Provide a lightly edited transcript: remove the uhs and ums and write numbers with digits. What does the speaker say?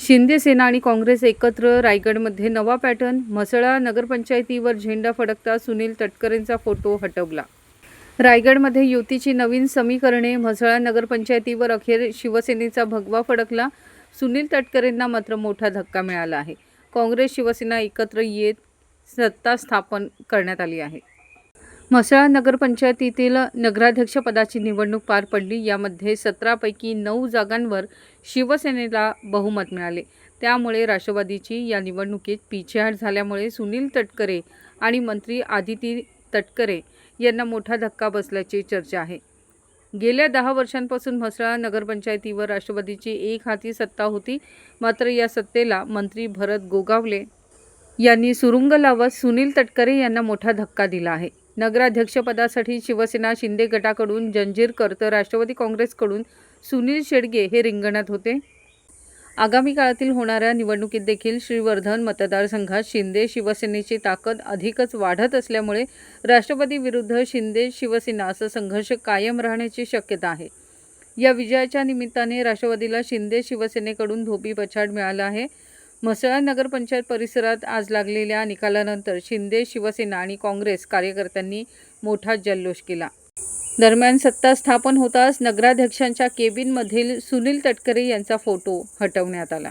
शिंदे सेना आणि काँग्रेस एकत्र रायगडमध्ये नवा पॅटर्न, म्हसळा नगरपंचायतीवर झेंडा फडकता सुनील तटकरेंचा फोटो हटवला. रायगडमध्ये युतीची नवीन समीकरणे, म्हसळा नगरपंचायतीवर अखेर शिवसेनेचा भगवा फडकला. सुनील तटकरेंना मात्र मोठा धक्का मिळाला आहे. काँग्रेस शिवसेना एकत्र येत सत्ता स्थापन करण्यात आली आहे. म्हसळा नगरपंचायतीतील नगराध्यक्षपदाची निवडणूक पार पडली. यामध्ये 17 पैकी 9 जागांवर शिवसेनेला बहुमत मिळाले. त्यामुळे राष्ट्रवादीची या निवडणुकीत पीछेहाट झाल्यामुळे सुनील तटकरे आणि मंत्री आदिती तटकरे यांना मोठा धक्का बसल्याची चर्चा आहे. गेल्या 10 वर्षांपासून म्हसळा नगरपंचायतीवर राष्ट्रवादीची एकहाती सत्ता होती. मात्र या सत्तेला मंत्री भरत गोगावले यांनी सुरुंग लावत सुनील तटकरे यांना मोठा धक्का दिला आहे. नगराध्यक्षपदासाठी शिवसेना शिंदे गटाकडून जंजीरकर तर राष्ट्रवादी काँग्रेसकडून सुनील शेडगे हे रिंगणात होते. आगामी काळातील होणाऱ्या निवडणुकीत देखील श्रीवर्धन मतदारसंघात शिंदे शिवसेनेची ताकद अधिकच वाढत असल्यामुळे राष्ट्रवादी विरुद्ध शिंदे शिवसेना असा संघर्ष कायम राहण्याची शक्यता आहे. या विजयाच्या निमित्ताने राष्ट्रवादीला शिंदे शिवसेनेकडून धोबीपछाड मिळाला आहे. म्हसळा नगरपंचायत परिसरात आज लागलेल्या निकालानंतर शिंदे शिवसेना आणि काँग्रेस कार्यकर्त्यांनी मोठा जल्लोष केला. दरम्यान सत्ता स्थापन होताच नगराध्यक्षांच्या केबिनमधील सुनील तटकरे यांचा फोटो हटवण्यात आला.